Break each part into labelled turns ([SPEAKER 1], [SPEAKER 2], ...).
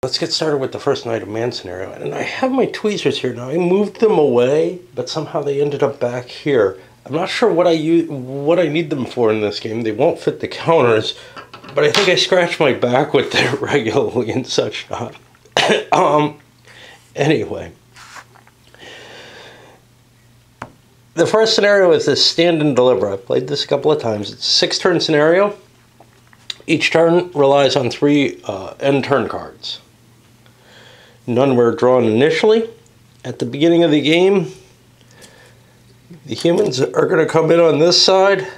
[SPEAKER 1] Let's get started with the first Knight of Man scenario. And I have my tweezers here now. I moved them away, but somehow they ended up back here. I'm not sure what I need them for in this game. They won't fit the counters, but I think I scratched my back with them regularly and such not. Anyway. The first scenario is this stand and deliver. I've played this a couple of times. It's a 6-turn scenario. Each turn relies on 3 end turn cards. None were drawn initially. At the beginning of the game, the humans are going to come in on this side.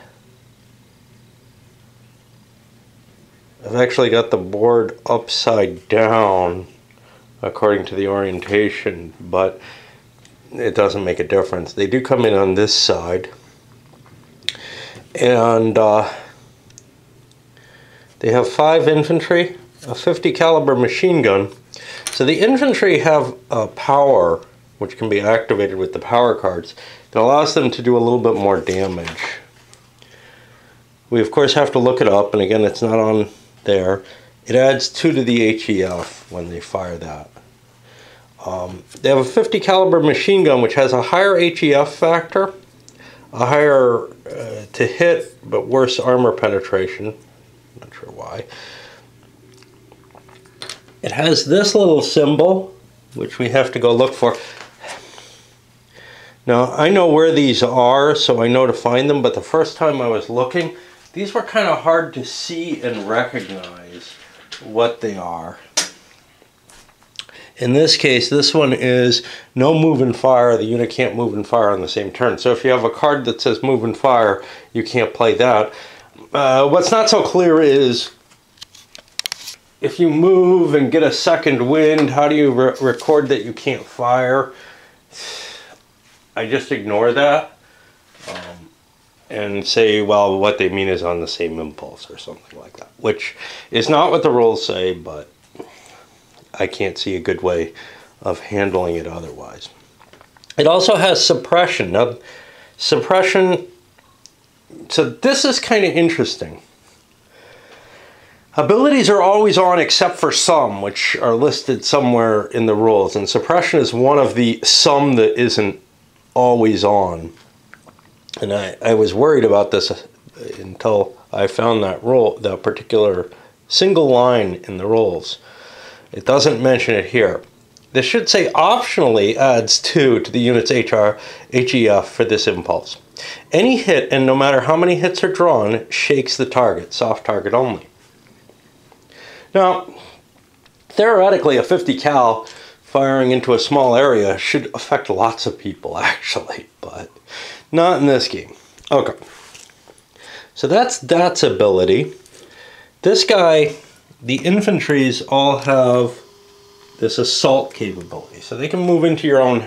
[SPEAKER 1] I've actually got the board upside down according to the orientation, but it doesn't make a difference. They do come in on this side. And they have 5 infantry, a 50 caliber machine gun. So the infantry have a power, which can be activated with the power cards, that allows them to do a little bit more damage. We of course have to look it up, and again it's not on there. It adds 2 to the HEF when they fire that. They have a 50 caliber machine gun which has a higher HEF factor, a higher to hit but worse armor penetration. Not sure why. It has this little symbol, which we have to go look for. Now, I know where these are, so I know to find them, but the first time I was looking, these were kind of hard to see and recognize what they are. In this case, this one is no move and fire. The unit can't move and fire on the same turn. So if you have a card that says move and fire, you can't play that. What's not so clear is if you move and get a second wind, how do you record that you can't fire? I just ignore that and say, well, what they mean is on the same impulse or something like that, which is not what the rules say, but I can't see a good way of handling it otherwise. It also has suppression. Now, suppression, so this is kind of interesting. Abilities are always on except for some, which are listed somewhere in the rules, and suppression is one of the some that isn't always on. And I was worried about this until I found that rule, that particular single line in the rules. It doesn't mention it here. This should say optionally adds 2 to the unit's HEF for this impulse. Any hit, and no matter how many hits are drawn, shakes the target, soft target only. Now, theoretically, a 50 cal firing into a small area should affect lots of people, actually, but not in this game. Okay, so that's ability. This guy, the infantries all have this assault capability, so they can move into your own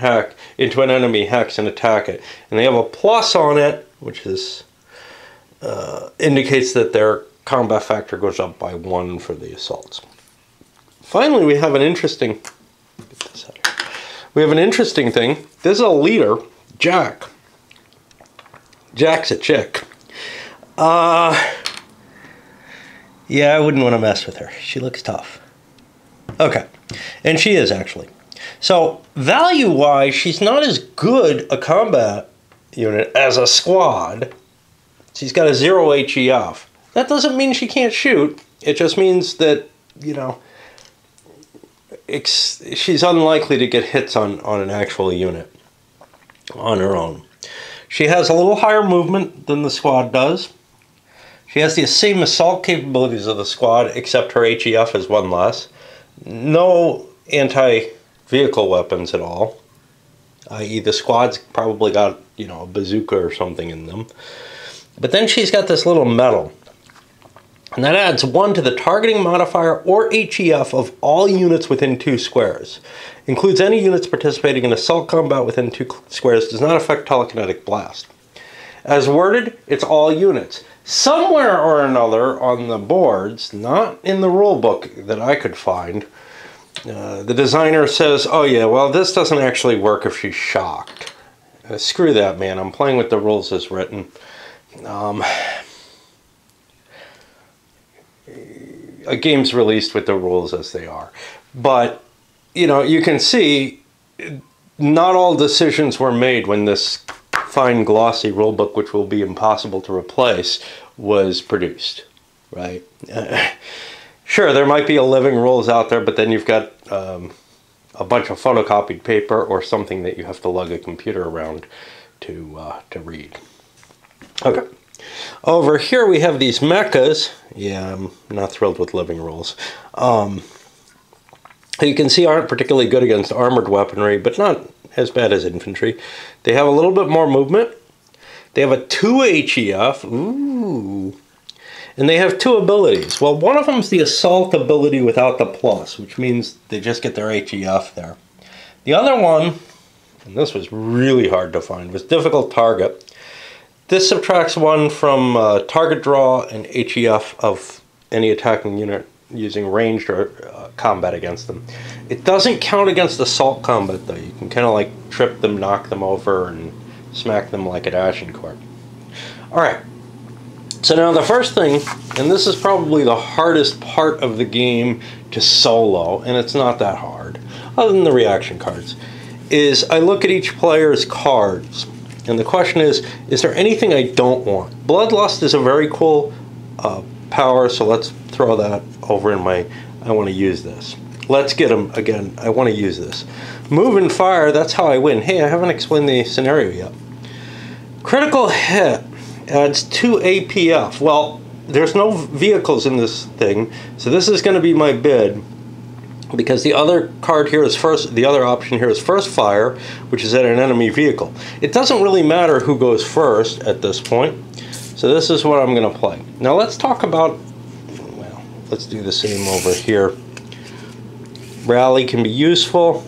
[SPEAKER 1] into an enemy hex and attack it, and they have a plus on it, which is indicates that their combat factor goes up by 1 for the assaults. Finally, we have an interesting thing. This is a leader, Jack. Jack's a chick. Yeah, I wouldn't want to mess with her. She looks tough. Okay, and she is actually. So, value-wise, she's not as good a combat unit as a squad. She's got a 0 HEF. That doesn't mean she can't shoot. It just means that, you know, she's unlikely to get hits on an actual unit on her own. She has a little higher movement than the squad does. She has the same assault capabilities of the squad, except her HEF is 1 less. No anti-vehicle weapons at all. I.e. the squad's probably got, you know, a bazooka or something in them. But then she's got this little medal. And that adds 1 to the targeting modifier or HEF of all units within 2 squares. Includes any units participating in assault combat within 2 squares. Does not affect telekinetic blast. As worded, it's all units. Somewhere or another on the boards, not in the rule book that I could find, the designer says, oh yeah, well this doesn't actually work if she's shocked. Screw that, man. I'm playing with the rules as written. A game's released with the rules as they are. But, you know, you can see not all decisions were made when this fine glossy rulebook, which will be impossible to replace, was produced, right? Sure, there might be a living rules out there, but then you've got a bunch of photocopied paper or something that you have to lug a computer around to read. Okay. Over here we have these mechas. Yeah, I'm not thrilled with living rules. You can see aren't particularly good against armored weaponry, but not as bad as infantry. They have a little bit more movement. They have a 2 HEF. Ooh. And they have 2 abilities. Well, one of them is the assault ability without the plus, which means they just get their HEF there. The other one, and this was really hard to find, was difficult target. This subtracts 1 from target draw and HEF of any attacking unit using ranged or combat against them. It doesn't count against assault combat, though. You can kind of like trip them, knock them over, and smack them like at Agincourt. Alright, so now the first thing, and this is probably the hardest part of the game to solo, and it's not that hard, other than the reaction cards, is I look at each player's cards. And the question is there anything I don't want? Bloodlust is a very cool power, so let's throw that over in my, I want to use this. Let's get him again, I want to use this. Move and fire, that's how I win. Hey, I haven't explained the scenario yet. Critical hit adds 2 APF. Well, there's no vehicles in this thing, so this is going to be my bid. Because the other card here is first, the other option here is first fire, which is at an enemy vehicle. It doesn't really matter who goes first at this point. So this is what I'm going to play. Now let's talk about, well, let's do the same over here. Rally can be useful.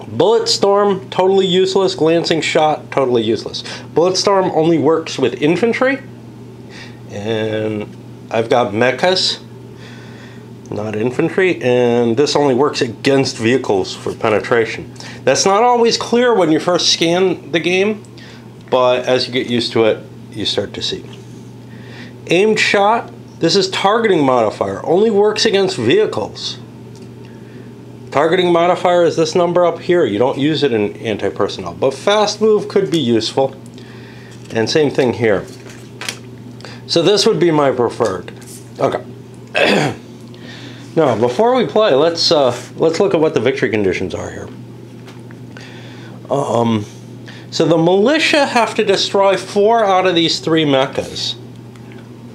[SPEAKER 1] Bullet Storm, totally useless. Glancing Shot, totally useless. Bullet Storm only works with infantry. And I've got mechas, not infantry, and this only works against vehicles for penetration. That's not always clear when you first scan the game, but as you get used to it, you start to see. Aimed Shot, this is targeting modifier, only works against vehicles. Targeting modifier is this number up here. You don't use it in anti-personnel, but fast move could be useful. And same thing here. So this would be my preferred. Okay. Now, before we play, let's look at what the victory conditions are here. So the militia have to destroy 4 out of these 3 mechas,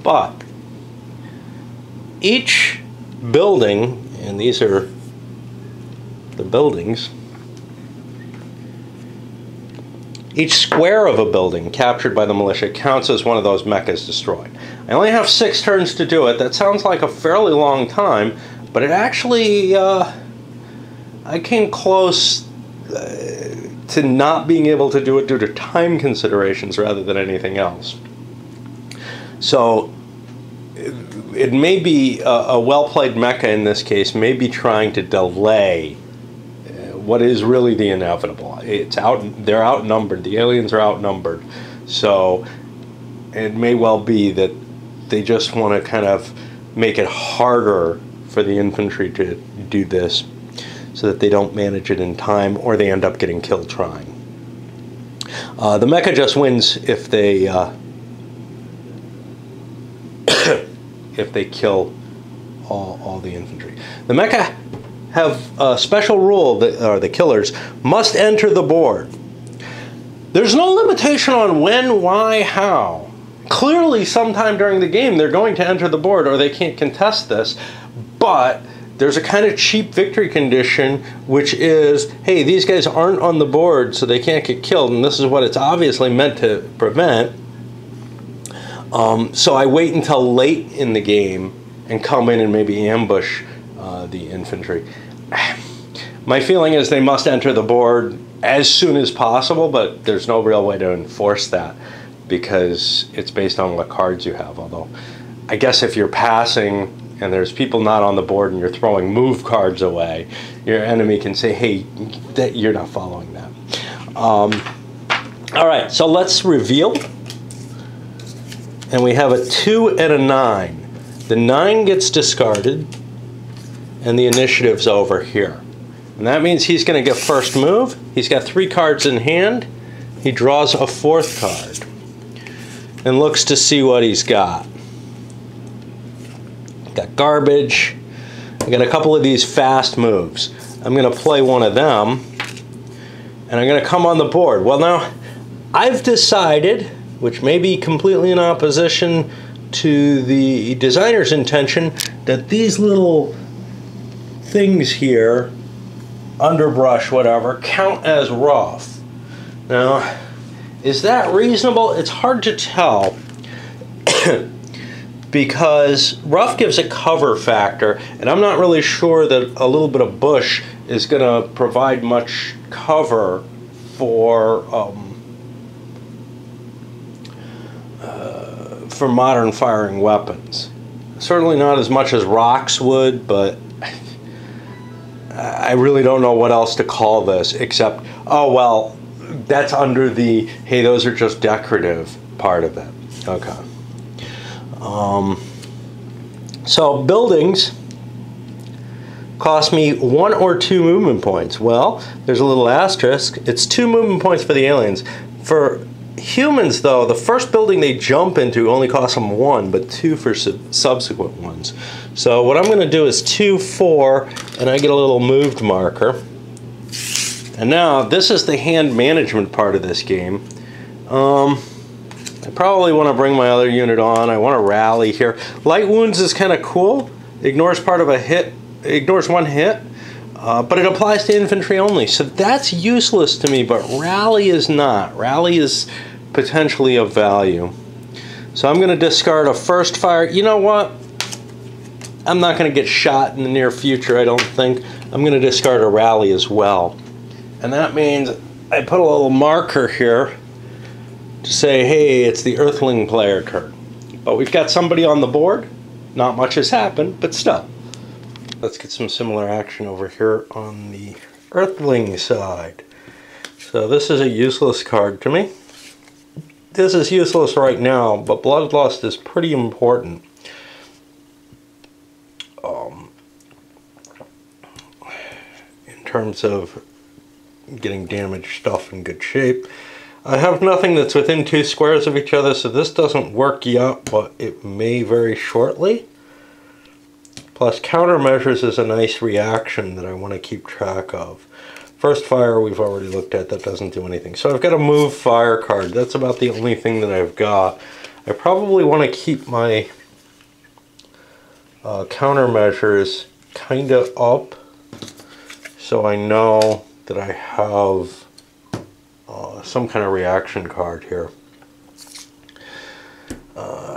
[SPEAKER 1] but each building, and these are the buildings, each square of a building captured by the militia counts as one of those mechas destroyed. I only have 6 turns to do it. That sounds like a fairly long time, but it actually, I came close to not being able to do it due to time considerations rather than anything else. So it may be a well-played mecha in this case, may be trying to delay what is really the inevitable. It's out, they're outnumbered, the aliens are outnumbered, so it may well be that they just want to kind of make it harder for the infantry to do this so that they don't manage it in time, or they end up getting killed trying. The mecha just wins if they if they kill all the infantry. The mecha have a special rule that the killers must enter the board. There's no limitation on when, why, how. Clearly, sometime during the game, they're going to enter the board or they can't contest this, but there's a kind of cheap victory condition, which is, hey, these guys aren't on the board, so they can't get killed, and this is what it's obviously meant to prevent. So I wait until late in the game and come in and maybe ambush the infantry. My feeling is they must enter the board as soon as possible, but there's no real way to enforce that because it's based on what cards you have. Although, I guess if you're passing and there's people not on the board and you're throwing move cards away, your enemy can say, hey, you're not following that. All right, so let's reveal. And we have a 2 and a 9. The 9 gets discarded. and the initiative's over here. And that means he's going to get first move. He's got 3 cards in hand. He draws a 4th card and looks to see what he's got. Got garbage. I got a couple of these fast moves. I'm going to play one of them, and I'm going to come on the board. Well, now, I've decided, which may be completely in opposition to the designer's intention, that these little things here, underbrush, whatever, count as rough. Now, is that reasonable? It's hard to tell because rough gives a cover factor, and I'm not really sure that a little bit of bush is going to provide much cover for modern firing weapons. Certainly not as much as rocks would, but I really don't know what else to call this except, oh well, that's under the, hey, those are just decorative part of it. Okay. So buildings cost me 1 or 2 movement points. Well, there's a little asterisk. It's 2 movement points for the aliens. For humans, though, the first building they jump into only costs them 1, but 2 for subsequent ones. So what I'm going to do is 2, 4, and I get a little moved marker. And now, this is the hand management part of this game. I probably want to bring my other unit on. I want to rally here. Light wounds is kind of cool. Ignores part of a hit. Ignores 1 hit. But it applies to infantry only. So that's useless to me, but rally is not. Rally is potentially of value. So I'm going to discard a first fire. You know what? I'm not going to get shot in the near future, I don't think. I'm going to discard a rally as well. And that means I put a little marker here to say, hey, it's the Earthling player turn. But we've got somebody on the board. Not much has happened, but still. Let's get some similar action over here on the Earthling side. So this is a useless card to me. This is useless right now, but Bloodlust is pretty important. In terms of getting damaged stuff in good shape. I have nothing that's within 2 squares of each other, so this doesn't work yet, but it may very shortly. Plus, countermeasures is a nice reaction that I want to keep track of. First fire we've already looked at, that doesn't do anything. So I've got a move fire card. That's about the only thing that I've got. I probably want to keep my countermeasures kind of up so I know that I have some kind of reaction card here.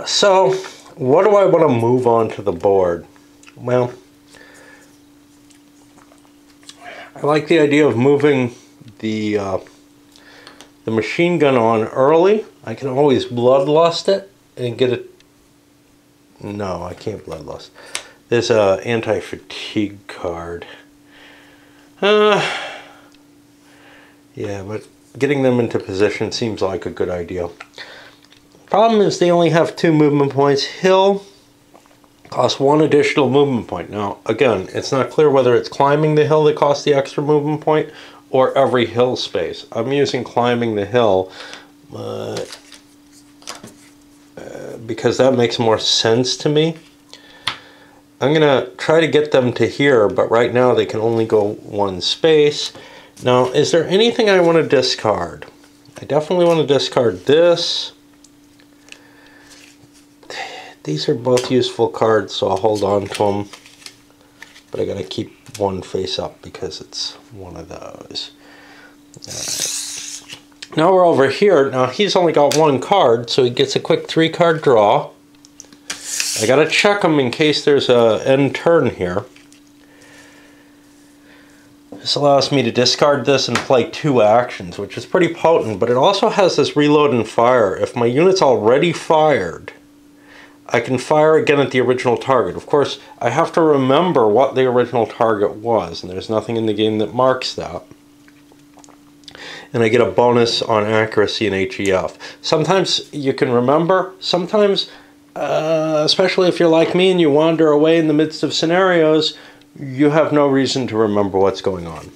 [SPEAKER 1] So what do I want to move on to the board? Well, I like the idea of moving the machine gun on early. I can always bloodlust it and get it. No, I can't bloodlust. There's a anti-fatigue card. Yeah, but getting them into position seems like a good idea. Problem is they only have 2 movement points. Hill costs 1 additional movement point. Now, again, it's not clear whether it's climbing the hill that costs the extra movement point or every hill space. I'm using climbing the hill because that makes more sense to me. I'm going to try to get them to here, but right now they can only go 1 space. Now, is there anything I want to discard? I definitely want to discard this. These are both useful cards, so I'll hold on to them. But I gotta keep one face up because it's one of those. Now we're over here. Now he's only got 1 card, so he gets a quick 3-card draw. I gotta check him in case there's a end turn here. This allows me to discard this and play 2 actions, which is pretty potent, but it also has this reload and fire. If my unit's already fired, I can fire again at the original target. Of course, I have to remember what the original target was, and there's nothing in the game that marks that. And I get a bonus on accuracy and HEF. Sometimes you can remember, sometimes, especially if you're like me and you wander away in the midst of scenarios, you have no reason to remember what's going on.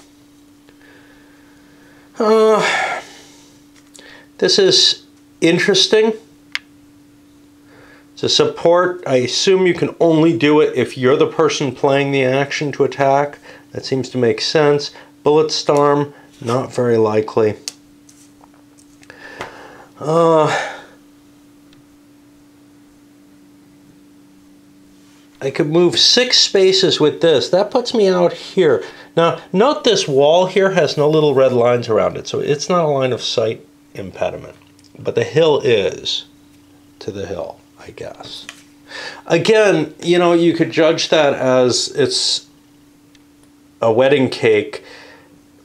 [SPEAKER 1] This is interesting. To support, I assume you can only do it if you're the person playing the action to attack. That seems to make sense. Bulletstorm, not very likely. I could move 6 spaces with this. That puts me out here. Now, note this wall here has no little red lines around it, so it's not a line of sight impediment. But the hill is to the hill, I guess. Again, you know, you could judge that as it's a wedding cake,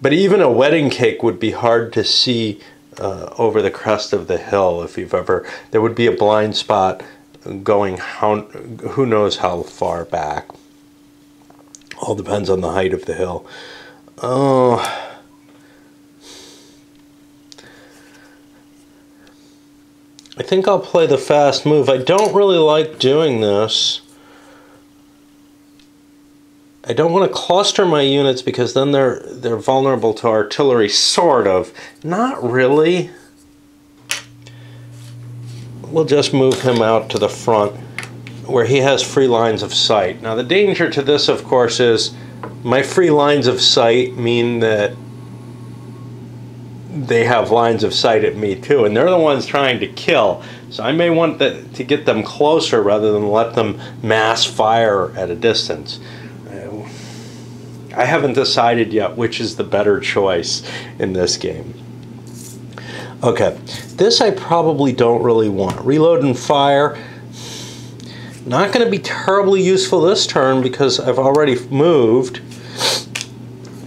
[SPEAKER 1] but even a wedding cake would be hard to see over the crest of the hill if you've ever... There would be a blind spot going who knows how far back. All depends on the height of the hill. I think I'll play the fast move. I don't really like doing this. I don't want to cluster my units because then they're vulnerable to artillery, sort of. Not really. We'll just move him out to the front where he has free lines of sight. Now the danger to this, of course, is my free lines of sight mean that they have lines of sight at me too, and they're the ones trying to kill. So I may want to get them closer rather than let them mass fire at a distance. I haven't decided yet which is the better choice in this game. Okay, this I probably don't really want. Reload and fire. Not going to be terribly useful this turn because I've already moved.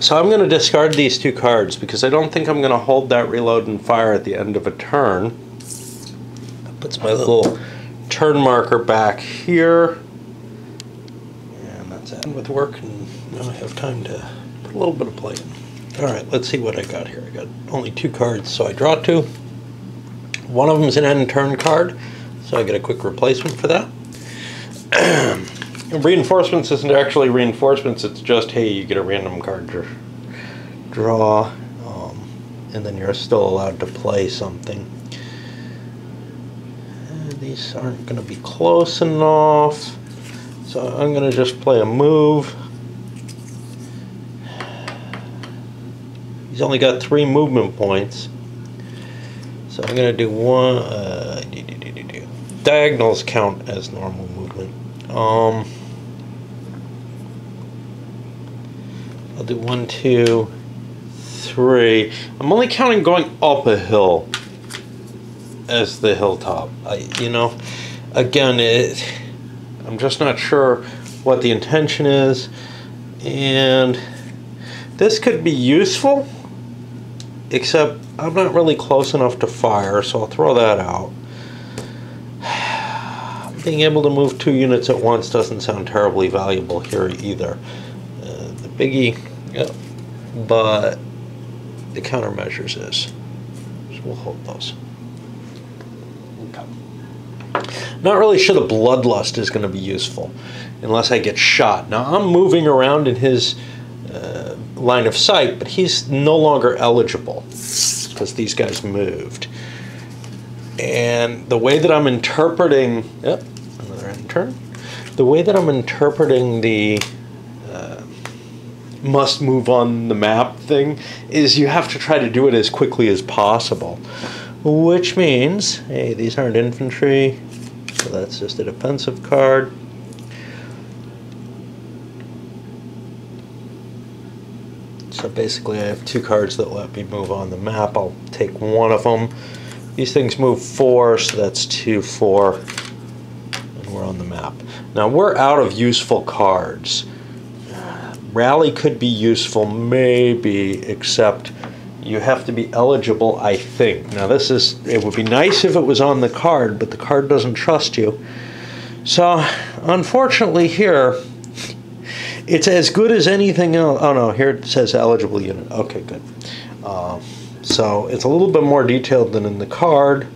[SPEAKER 1] So I'm going to discard these 2 cards because I don't think I'm going to hold that reload and fire at the end of a turn. That puts my little turn marker back here. And that's it with work, and now I have time to put a little bit of play in. Alright, let's see what I got here. I got only 2 cards, so I draw 2. One of them is an end turn card, so I get a quick replacement for that. Reinforcements isn't actually reinforcements, it's just, hey, you get a random card to draw, and then you're still allowed to play something. And these aren't going to be close enough, so I'm going to just play a move. He's only got 3 movement points. So I'm going to do 1... diagonals count as normal movement. I'll do 1, 2, 3. I'm only counting going up a hill as the hilltop. You know, again, I'm just not sure what the intention is. And this could be useful, except I'm not really close enough to fire, so I'll throw that out. Being able to move 2 units at once doesn't sound terribly valuable here either. The biggie, but the countermeasures is. So we'll hold those. Okay. Not really sure the Bloodlust is going to be useful unless I get shot. Now I'm moving around in his line of sight, but he's no longer eligible because these guys moved. And the way that I'm interpreting, another end turn. The way that I'm interpreting the must move on the map thing is you have to try to do it as quickly as possible. Which means, hey, these aren't infantry, so that's just a defensive card. So basically I have 2 cards that let me move on the map. I'll take one of them. These things move 4, so that's 2, 4, and we're on the map. Now we're out of useful cards. Rally could be useful, maybe, except you have to be eligible, I think. Now it would be nice if it was on the card, but the card doesn't trust you. So, unfortunately here, it's as good as anything else. Oh no, here it says eligible unit. Okay, good. So it's a little bit more detailed than in the card.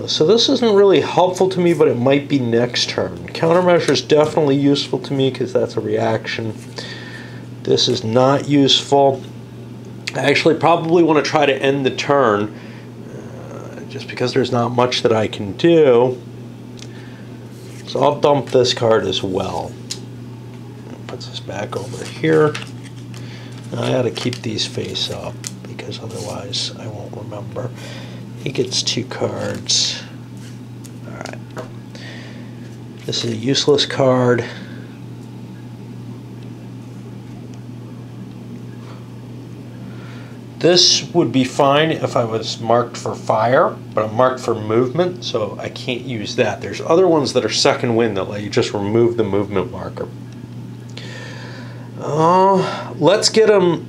[SPEAKER 1] So this isn't really helpful to me, but it might be next turn. Countermeasure is definitely useful to me because that's a reaction. This is not useful. I actually probably want to try to end the turn just because there's not much that I can do. So I'll dump this card as well. Puts this back over here. Now I gotta keep these face up because otherwise I won't remember. He gets 2 cards. Alright. This is a useless card. This would be fine if I was marked for fire, but I'm marked for movement, so I can't use that. There's other ones that are second wind that let you just remove the movement marker. Let's get them,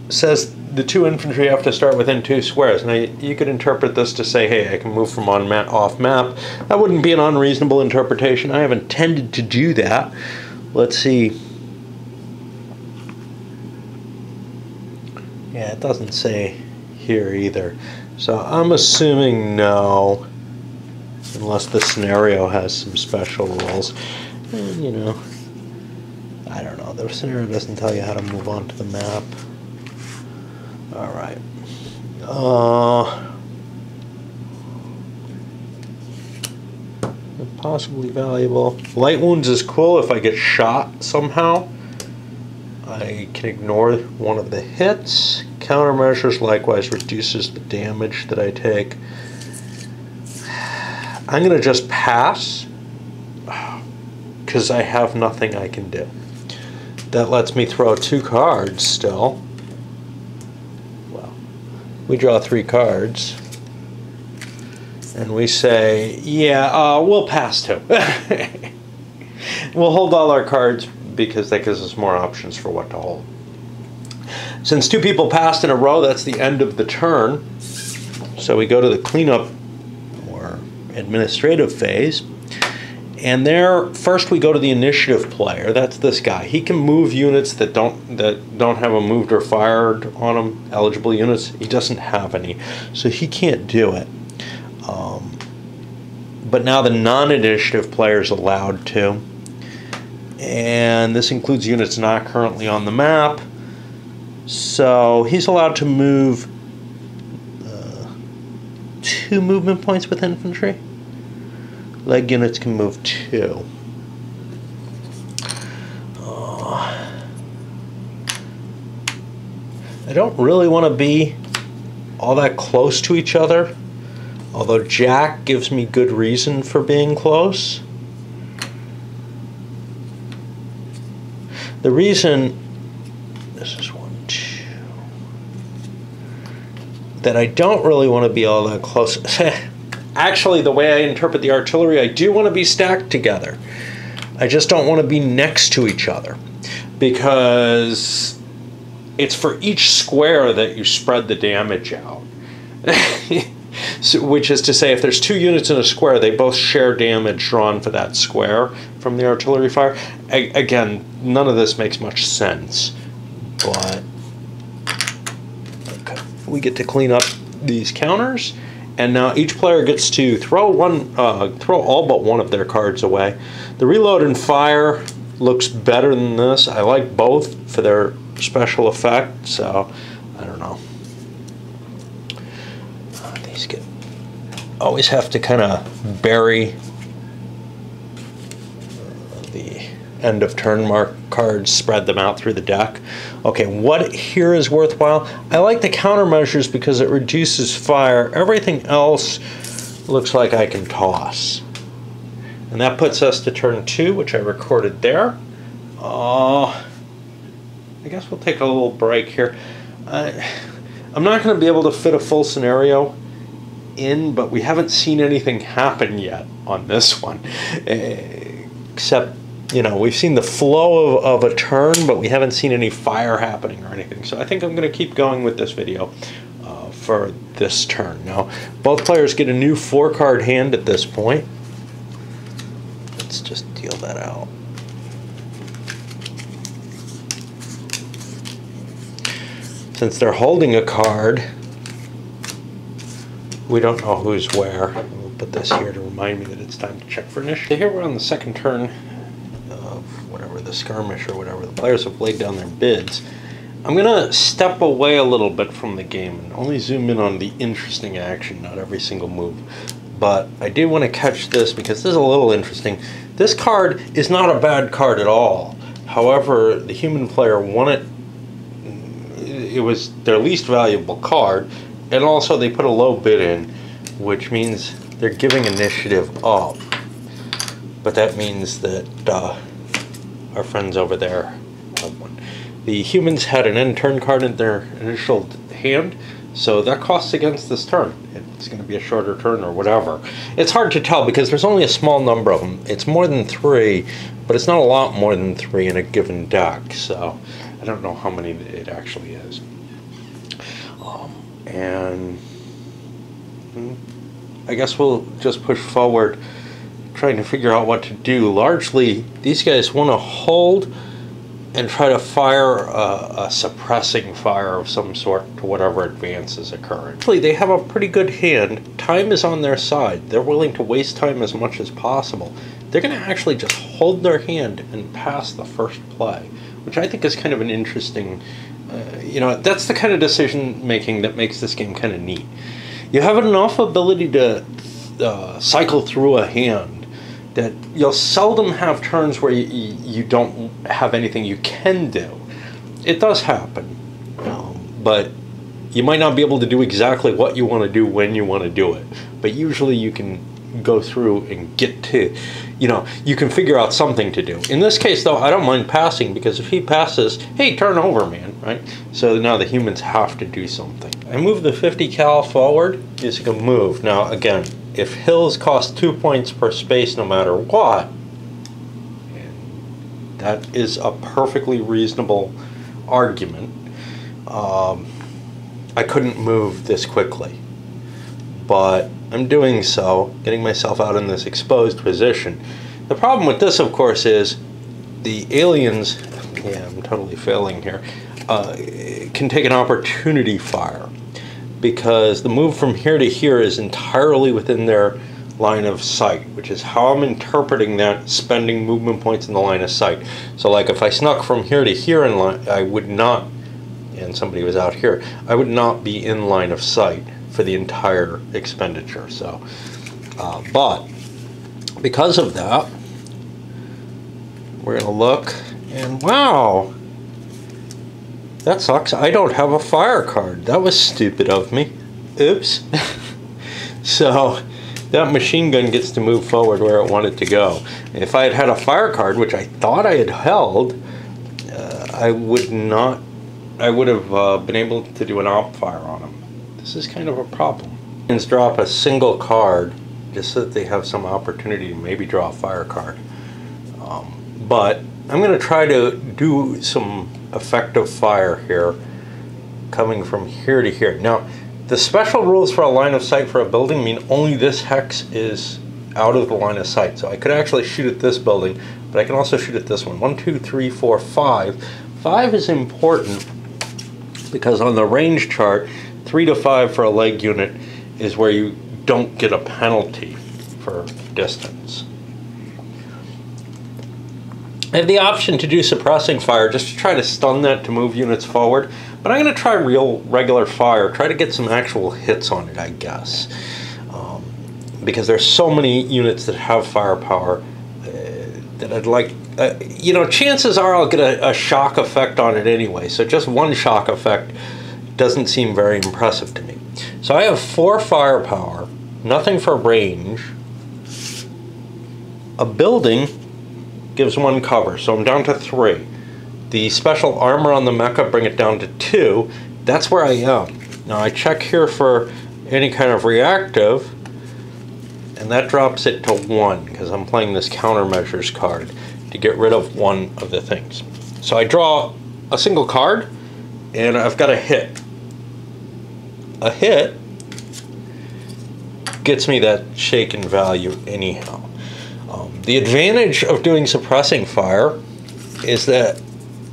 [SPEAKER 1] says the 2 infantry have to start within 2 squares. Now you could interpret this to say, hey, I can move from off map. That wouldn't be an unreasonable interpretation. I haven't tended to do that. Let's see. Yeah, it doesn't say here either. So I'm assuming no, unless the scenario has some special rules. And, you know, I don't know. The scenario doesn't tell you how to move onto the map. All right. Possibly valuable. Light wounds is cool if I get shot somehow. I can ignore one of the hits. Countermeasures likewise reduces the damage that I take. I'm going to just pass because I have nothing I can do. That lets me throw 2 cards still. Well, we draw 3 cards. And we say, yeah, we'll pass 2. We'll hold all our cards because that gives us more options for what to hold. Since 2 people passed in a row, that's the end of the turn. So we go to the cleanup or administrative phase. And there, first we go to the initiative player. That's this guy. He can move units that don't have a moved or fired on them, eligible units. He doesn't have any, so he can't do it. But now the non-initiative player is allowed to. And this includes units not currently on the map. So he's allowed to move 2 movement points with infantry. Leg units can move 2. I don't really want to be all that close to each other, although Jack gives me good reason for being close. The reason, this is 1, 2, that I don't really want to be all that close. Actually, the way I interpret the artillery, I do want to be stacked together. I just don't want to be next to each other because it's for each square that you spread the damage out. So, which is to say, if there's 2 units in a square, they both share damage drawn for that square from the artillery fire. Again, none of this makes much sense, but okay. We get to clean up these counters, and now each player gets to throw all but one of their cards away. The reload and fire looks better than this. I like both for their special effect, so I don't know. These get always have to kind of bury the end of turn mark cards, spread them out through the deck. Okay, what here is worthwhile? I like the countermeasures because it reduces fire. Everything else looks like I can toss. And that puts us to turn 2, which I recorded there. I guess we'll take a little break here. I'm not going to be able to fit a full scenario in, but we haven't seen anything happen yet on this one. Except, you know, we've seen the flow of a turn, but we haven't seen any fire happening or anything. So I think I'm going to keep going with this video for this turn. Now, both players get a new 4-card hand at this point. Let's just deal that out. Since they're holding a card, We don't know who's where. We'll put this here to remind me that it's time to check for initiative. So here we're on the second turn of whatever, the skirmish or whatever. The players have laid down their bids. I'm gonna step away a little bit from the game and only zoom in on the interesting action, not every single move. But I do want to catch this because this is a little interesting. This card is not a bad card at all. However, the human player won it. It was their least valuable card, and also they put a low bid in, which means they're giving initiative up. But that means that our friends over there have one. The humans had an end turn card in their initial hand, so that costs against this turn. It's going to be a shorter turn or whatever. It's hard to tell because there's only a small number of them. It's more than 3, but it's not a lot more than 3 in a given deck, so I don't know how many it actually is. And I guess we'll just push forward, trying to figure out what to do. Largely, these guys want to hold and try to fire a suppressing fire of some sort to whatever advance is occurring. Actually, they have a pretty good hand. Time is on their side. They're willing to waste time as much as possible. They're going to actually just hold their hand and pass the first play, which I think is kind of an interesting, you know, that's the kind of decision making that makes this game kind of neat. You have enough ability to cycle through a hand that you'll seldom have turns where you don't have anything you can do. It does happen, but you might not be able to do exactly what you want to do when you want to do it. But usually you can go through and get to, you know, you can figure out something to do. In this case, though, I don't mind passing because if he passes, hey, turn over, man, right? So now the humans have to do something. I move the 50 cal forward using a move. Now, again, if hills cost 2 points per space no matter what, that is a perfectly reasonable argument. I couldn't move this quickly, but I'm doing so, getting myself out in this exposed position. The problem with this, of course, is the aliens, yeah, I'm totally failing here, can take an opportunity fire, because the move from here to here is entirely within their line of sight, which is how I'm interpreting that, spending movement points in the line of sight. So like if I snuck from here to here in line, I would not, and somebody was out here, I would not be in line of sight for the entire expenditure. So, but because of that, we're gonna look, and wow, that sucks. I don't have a fire card. That was stupid of me. Oops. So that machine gun gets to move forward where it wanted to go. If I had had a fire card, which I thought I had held, I would have been able to do an op fire on him. This is kind of a problem. Humans drop a single card just so that they have some opportunity to maybe draw a fire card. But I'm going to try to do some effective fire here, coming from here to here. Now, the special rules for a line of sight for a building mean only this hex is out of the line of sight. So I could actually shoot at this building, but I can also shoot at this one. 1, 2, 3, 4, 5. 5 is important because on the range chart, 3 to 5 for a leg unit is where you don't get a penalty for distance. I have the option to do suppressing fire just to try to stun that to move units forward, but I'm going to try regular fire, try to get some actual hits on it, I guess. Because there's so many units that have firepower that I'd like, you know, chances are I'll get a shock effect on it anyway, so just one shock effect doesn't seem very impressive to me. So I have 4 firepower, nothing for range. A building gives 1 cover, so I'm down to 3. The special armor on the mecha bring it down to 2. That's where I am. Now I check here for any kind of reactive, and that drops it to 1 because I'm playing this countermeasures card to get rid of one of the things. So I draw a single card, and I've got a hit. A hit gets me that shaken value anyhow. The advantage of doing suppressing fire is that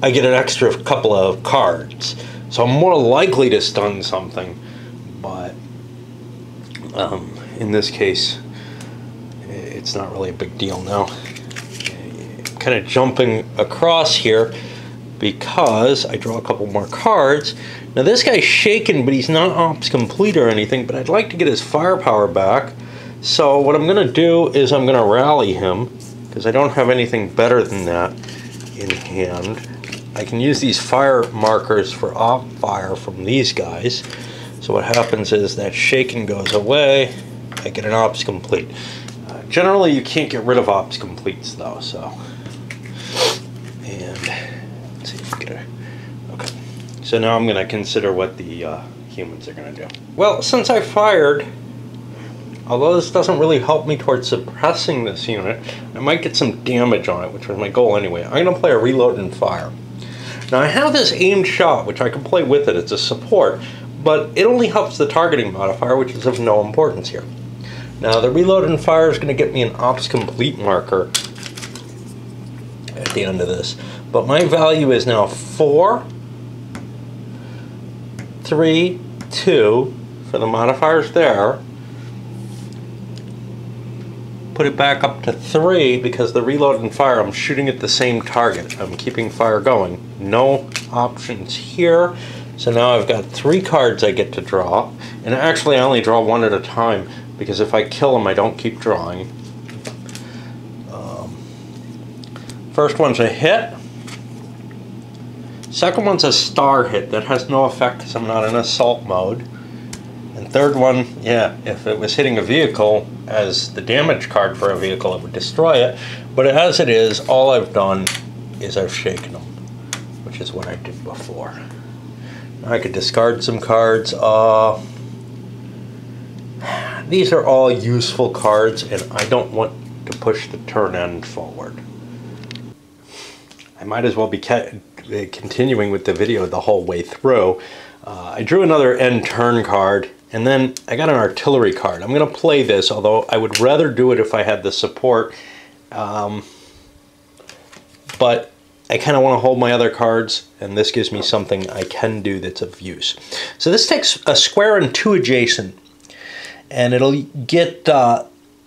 [SPEAKER 1] I get an extra couple of cards, so I'm more likely to stun something, but In this case, it's not really a big deal now. Kind of jumping across here because I draw a couple more cards. Now this guy's shaken, but he's not ops complete or anything, but I'd like to get his firepower back. So what I'm going to do is I'm going to rally him, because I don't have anything better than that in hand. I can use these fire markers for op fire from these guys. So what happens is that shaken goes away, I get an ops complete. Generally you can't get rid of ops completes though, so. And let's see if we get a, okay. So now I'm going to consider what the humans are going to do. Well, since I fired, although this doesn't really help me towards suppressing this unit, I might get some damage on it, which was my goal anyway. I'm going to play a reload and fire. Now I have this aimed shot, which I can play with it. It's a support, but it only helps the targeting modifier, which is of no importance here. Now the reload and fire is going to get me an ops complete marker at the end of this. But my value is now 4, 3, 2 for the modifiers there. Put it back up to 3 because the reload and fire, I'm shooting at the same target. I'm keeping fire going. No options here. So now I've got 3 cards I get to draw. And actually I only draw 1 at a time because if I kill them I don't keep drawing. First one's a hit. Second one's a star hit. That has no effect because I'm not in assault mode. And third one, yeah, if it was hitting a vehicle as the damage card for a vehicle, it would destroy it. But as it is, all I've done is I've shaken them, which is what I did before. Now I could discard some cards. These are all useful cards, and I don't want to push the turn end forward. I might as well be continuing with the video the whole way through. I drew another end turn card, and then I got an artillery card. I'm going to play this, although I would rather do it if I had the support. But I kind of want to hold my other cards, and this gives me something I can do that's of use. So this takes a square and 2 adjacent, and it'll get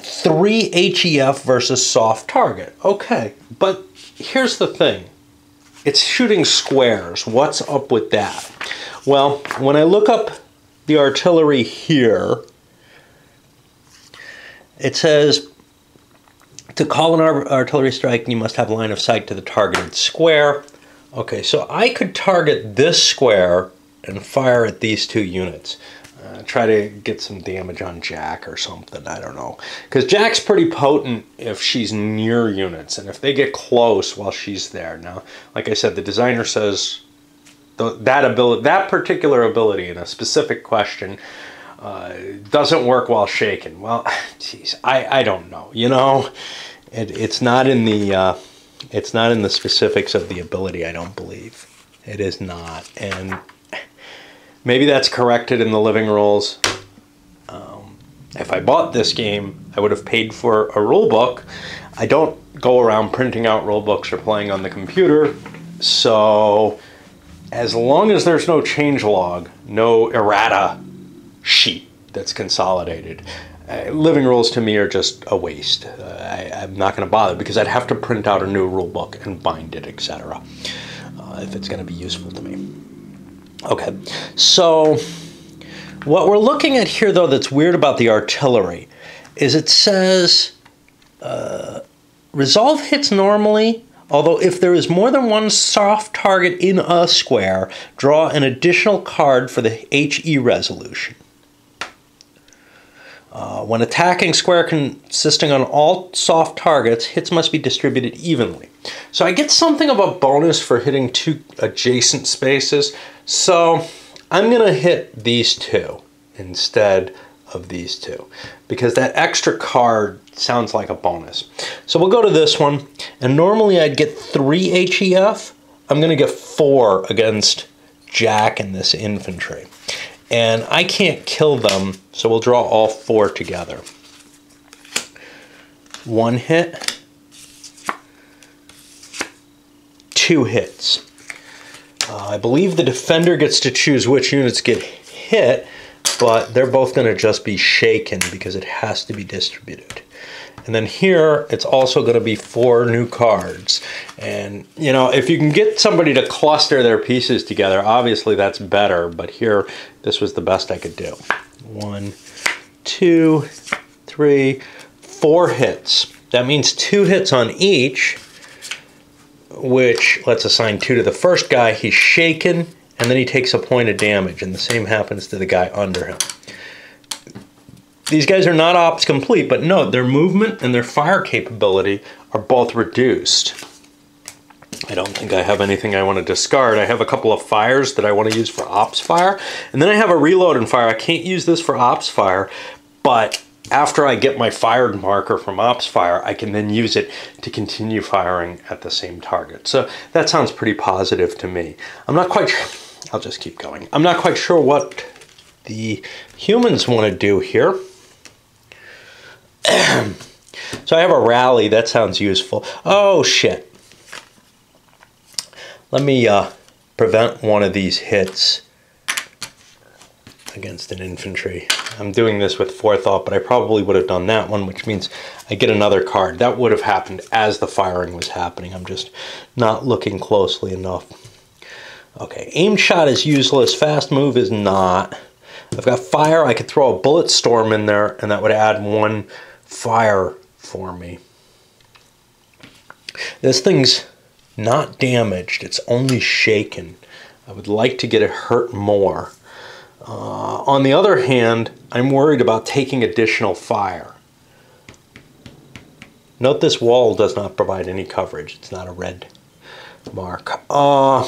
[SPEAKER 1] 3 HEF versus soft target. Okay, but here's the thing. It's shooting squares. What's up with that? Well, when I look up the artillery here, it says to call an artillery strike, you must have line of sight to the targeted square. Okay, so I could target this square and fire at these 2 units. Try to get some damage on Jack or something, I don't know. Because Jack's pretty potent if she's near units, and if they get close while she's there. Now, like I said, the designer says that particular ability in a specific question doesn't work while shaken. Well, geez, I don't know. You know, it's not in the specifics of the ability. I don't believe it is not, and maybe that's corrected in the living rules. If I bought this game, I would have paid for a rule book. I don't go around printing out rule books or playing on the computer, so as long as there's no changelog, no errata sheet that's consolidated, living rules to me are just a waste. I'm not going to bother because I'd have to print out a new rule book and bind it, etc. If it's going to be useful to me. Okay, so what we're looking at here, though, that's weird about the artillery is it says resolve hits normally, although if there is more than one soft target in a square, draw an additional card for the HE resolution. When attacking square consisting on all soft targets, hits must be distributed evenly. So I get something of a bonus for hitting 2 adjacent spaces. So I'm going to hit these 2 instead of these 2 because that extra card sounds like a bonus. So we'll go to this one, and normally I'd get 3 HEF. I'm going to get 4 against Jack and this infantry. And I can't kill them, so we'll draw all 4 together. 1 hit, 2 hits. I believe the defender gets to choose which units get hit, but they're both going to just be shaken because it has to be distributed. And then here, it's also going to be 4 new cards. And, you know, if you can get somebody to cluster their pieces together, obviously that's better. But here, this was the best I could do. 1, 2, 3, 4 hits. That means 2 hits on each, which let's assign 2 to the first guy. He's shaken, and then he takes a point of damage. And the same happens to the guy under him. These guys are not ops complete, but note their movement and their fire capability are both reduced. I don't think I have anything I want to discard. I have a couple of fires that I want to use for ops fire, and then I have a reload and fire. I can't use this for ops fire, but after I get my fired marker from ops fire, I can then use it to continue firing at the same target. So that sounds pretty positive to me. I'm not quite sure. I'll just keep going. I'm not quite sure what the humans want to do here. So I have a rally. That sounds useful. Oh, shit. Let me prevent one of these hits against an infantry. I'm doing this with forethought, but I probably would have done that one, which means I get another card. That would have happened as the firing was happening. I'm just not looking closely enough. Okay, aim shot is useless. Fast move is not. I've got fire. I could throw a bullet storm in there, and that would add 1 fire for me. This thing's not damaged. It's only shaken. I would like to get it hurt more. On the other hand, I'm worried about taking additional fire. Note this wall does not provide any coverage. It's not a red mark. I'm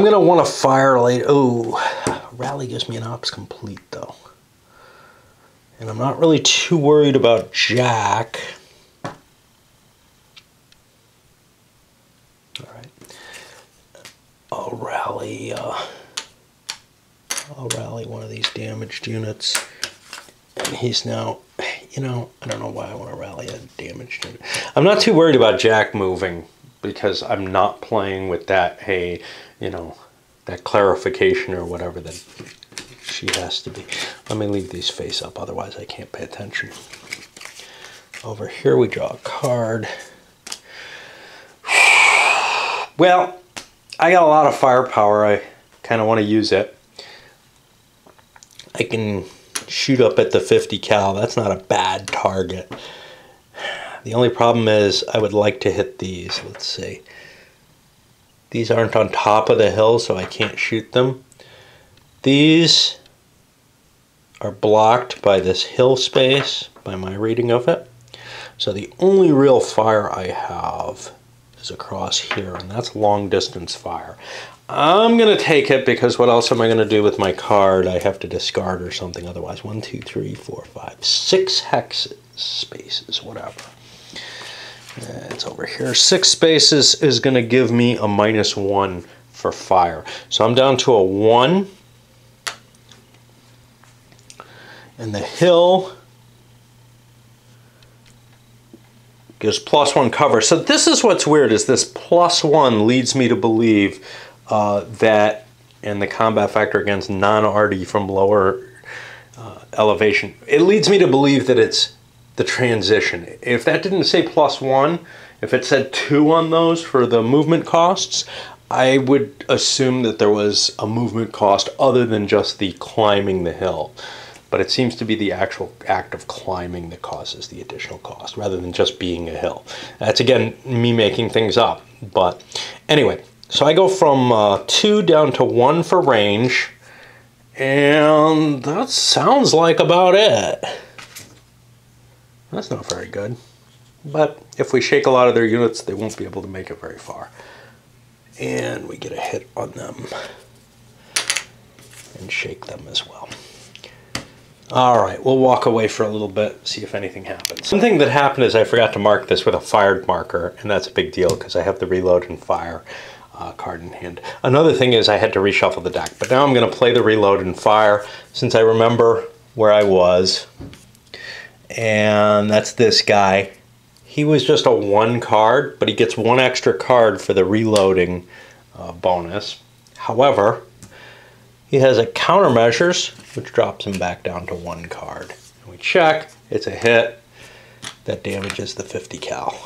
[SPEAKER 1] going to want to fire later. Oh, rally gives me an ops complete though. And I'm not really too worried about Jack. All right. I'll rally one of these damaged units. And he's now, you know, I don't know why I want to rally a damaged unit. I'm not too worried about Jack moving because I'm not playing with that, hey, you know, that clarification or whatever that she has to be. Let me leave these face up, otherwise I can't pay attention. Over here we draw a card. Well, I got a lot of firepower. I kind of want to use it. I can shoot up at the 50 cal. That's not a bad target. The only problem is I would like to hit these. Let's see. These aren't on top of the hill, so I can't shoot them. These are blocked by this hill space, by my reading of it. So the only real fire I have is across here, and that's long distance fire. I'm going to take it because what else am I going to do with my card? I have to discard or something otherwise. 1, 2, 3, 4, 5, 6 hexes, spaces, whatever. It's over here. 6 spaces is going to give me a -1 for fire. So I'm down to a 1. And the hill gives +1 cover. So this is what's weird, is this +1 leads me to believe that, and the combat factor against non-arty from lower elevation, it leads me to believe that it's the transition. If that didn't say +1, if it said 2 on those for the movement costs, I would assume that there was a movement cost other than just the climbing the hill. But it seems to be the actual act of climbing that causes the additional cost, rather than just being a hill. That's, again, me making things up. But anyway, so I go from 2 down to 1 for range, and that sounds like about it. That's not very good. But if we shake a lot of their units, they won't be able to make it very far. And we get a hit on them. And shake them as well. Alright, we'll walk away for a little bit, see if anything happens. One thing that happened is I forgot to mark this with a fired marker, and that's a big deal because I have the reload and fire card in hand. Another thing is I had to reshuffle the deck, but now I'm going to play the reload and fire since I remember where I was. And that's this guy. He was just a 1 card, but he gets 1 extra card for the reloading bonus. However, He has a countermeasures, which drops him back down to 1 card. And we check, it's a hit. That damages the 50 cal.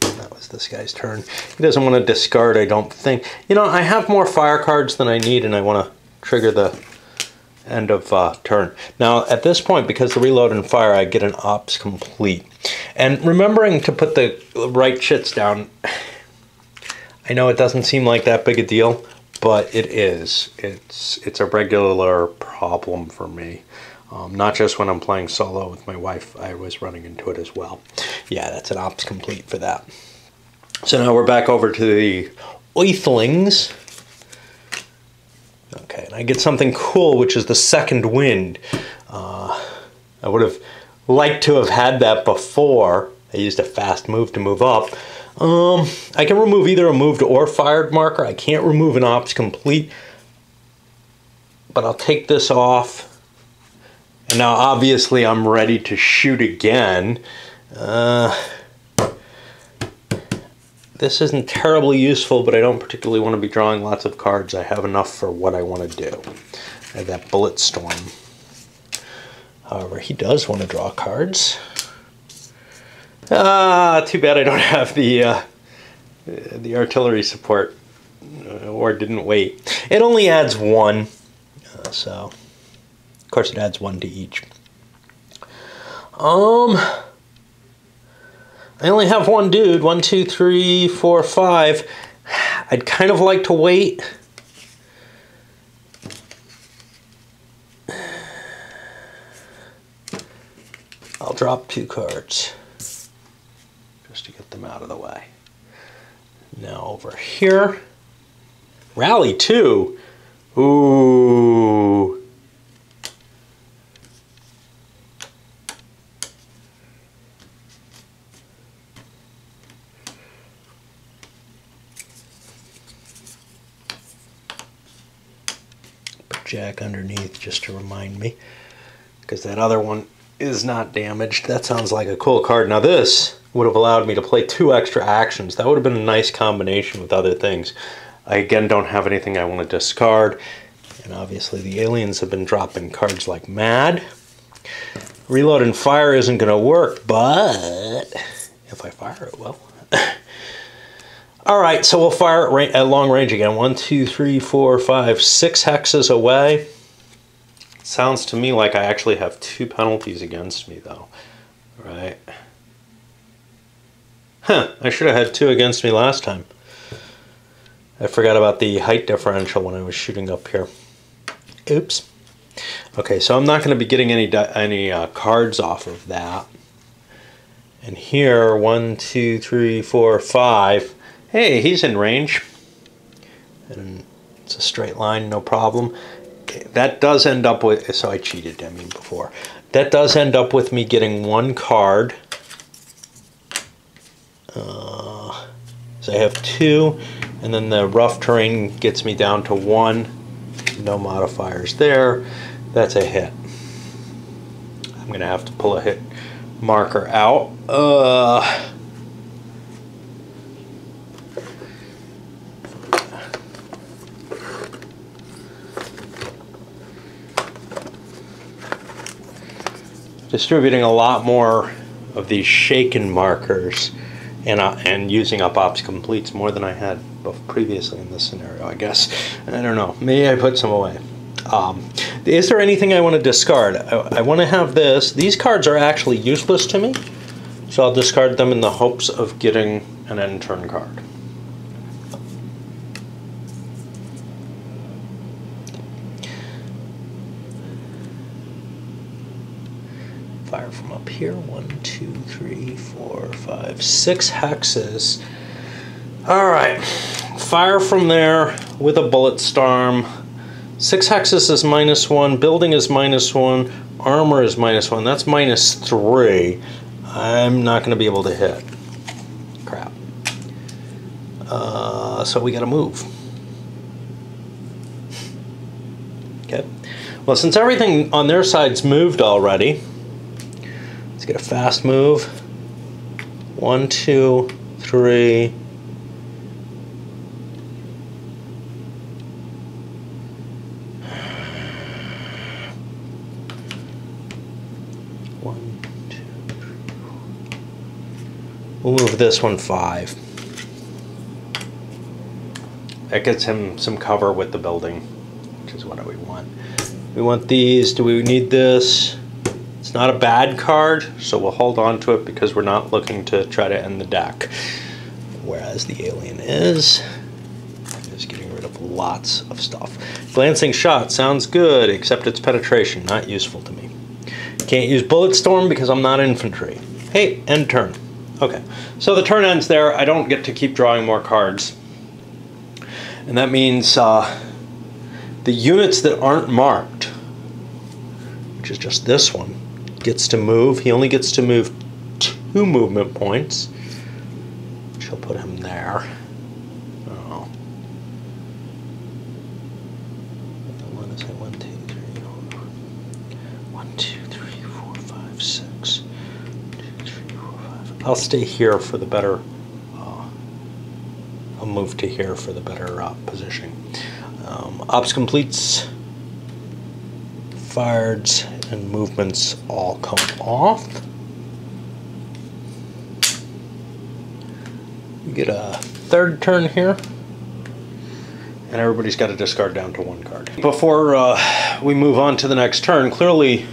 [SPEAKER 1] That was this guy's turn. He doesn't want to discard, I don't think. You know, I have more fire cards than I need, and I want to trigger the end of turn. Now, at this point, because the reload and fire, I get an ops complete. And remembering to put the right shits down, I know it doesn't seem like that big a deal, but it is. It's a regular problem for me. Not just when I'm playing solo with my wife, I was running into it as well. Yeah, that's an ops complete for that. So now we're back over to the Oithlings. Okay, and I get something cool, which is the second wind. I would have liked to have had that before. I used a fast move to move up. I can remove either a moved or fired marker. I can't remove an ops complete, but I'll take this off. And now obviously I'm ready to shoot again. This isn't terribly useful, but I don't particularly want to be drawing lots of cards. I have enough for what I want to do. I have that Bullet Storm. However, he does want to draw cards. Too bad I don't have the artillery support, or didn't wait. It only adds 1, so of course it adds 1 to each. I only have 1 dude. 1, 2, 3, 4, 5. I'd kind of like to wait. I'll drop 2 cards just to get them out of the way. Now over here, rally 2. Ooh. Put Jack underneath just to remind me, because that other one is not damaged. That sounds like a cool card. Now this would have allowed me to play 2 extra actions. That would have been a nice combination with other things. I again don't have anything I want to discard. And obviously the aliens have been dropping cards like mad. Reload and fire isn't going to work, but if I fire it, well. Alright, so we'll fire at long range again. 1, 2, 3, 4, 5, 6 hexes away. Sounds to me like I actually have 2 penalties against me, though. Right? Huh, I should have had 2 against me last time. I forgot about the height differential when I was shooting up here. Oops. Okay, so I'm not going to be getting any cards off of that. And here, 1, 2, 3, 4, 5. Hey, he's in range. And it's a straight line, no problem. That does end up with, so I cheated, I mean before. That does end up with me getting 1 card. So I have 2, and then the rough terrain gets me down to 1. No modifiers there. That's a hit. I'm going to have to pull a hit marker out. Distributing a lot more of these shaken markers and using up ops completes more than I had previously in this scenario, I guess. I don't know. Maybe I put some away. Is there anything I want to discard? I want to have this. These cards are actually useless to me, so I'll discard them in the hopes of getting an end turn card. Fire from up here. 1, 2, 3, 4, 5, 6 hexes. Alright. Fire from there with a Bullet Storm. 6 hexes is -1. Building is -1. Armor is -1. That's -3. I'm not going to be able to hit. Crap. So we got to move. Okay. Well, since everything on their side's moved already, let's get a fast move. 1, 2, 3, this one 5. That gets him some cover with the building, which is what we want. We want these. Do we need this? It's not a bad card, so we'll hold on to it because we're not looking to try to end the deck. Whereas the alien is getting rid of lots of stuff. Glancing shot sounds good, except it's penetration, not useful to me. Can't use bullet storm because I'm not infantry. Hey, end turn. Okay, so the turn ends there. I don't get to keep drawing more cards. And that means the units that aren't marked, which is just this one, gets to move. He only gets to move 2 movement points. She'll put him there. Oh. What is it? 1, 2, 3, 1, 2, 3, 4, 5, 6. 1, 2, 3, 4, 5. I'll stay here for the better. I'll move to here for the better positioning. Ops completes, fires, and movements all come off. You get a 3rd turn here, and everybody's got to discard down to 1 card. Before we move on to the next turn, clearly,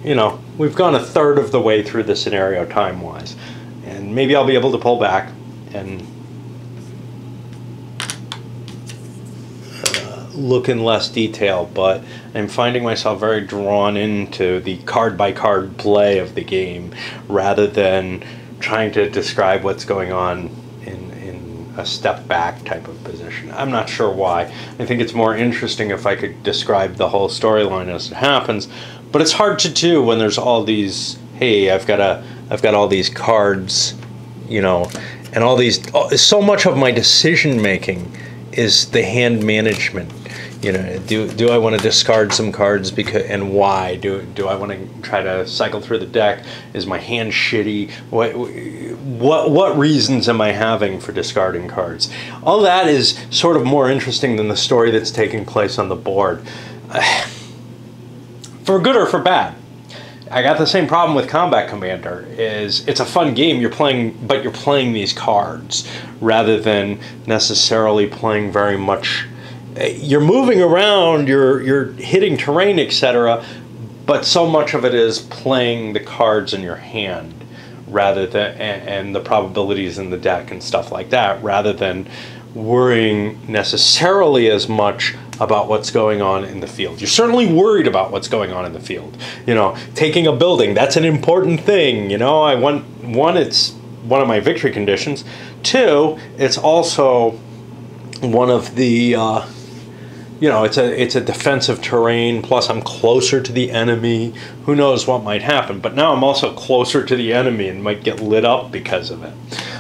[SPEAKER 1] you know, we've gone a third of the way through the scenario time-wise, and maybe I'll be able to pull back and look in less detail, but I'm finding myself very drawn into the card-by-card play of the game rather than trying to describe what's going on in a step-back type of position. I'm not sure why. I think it's more interesting if I could describe the whole storyline as it happens, but it's hard to do when there's all these, hey, I've got all these cards, you know, and all these, so much of my decision-making is the hand management. You know, do I want to discard some cards because, and why? Do I want to try to cycle through the deck? Is my hand shitty? What reasons am I having for discarding cards? All that is sort of more interesting than the story that's taking place on the board. For good or for bad. I got the same problem with Combat Commander. Is it's a fun game you're playing, but you're playing these cards rather than necessarily playing very much. You're moving around, you're hitting terrain, etc., but so much of it is playing the cards in your hand rather than and the probabilities in the deck and stuff like that, rather than worrying necessarily as much about what's going on in the field. You're certainly worried about what's going on in the field. You know, taking a building, that's an important thing. You know, I want, one, it's one of my victory conditions. 2, it's also one of the you know, it's a defensive terrain, plus I'm closer to the enemy. Who knows what might happen, but now I'm also closer to the enemy and might get lit up because of it.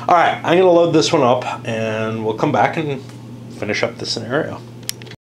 [SPEAKER 1] All right, I'm gonna load this one up and we'll come back and finish up the scenario.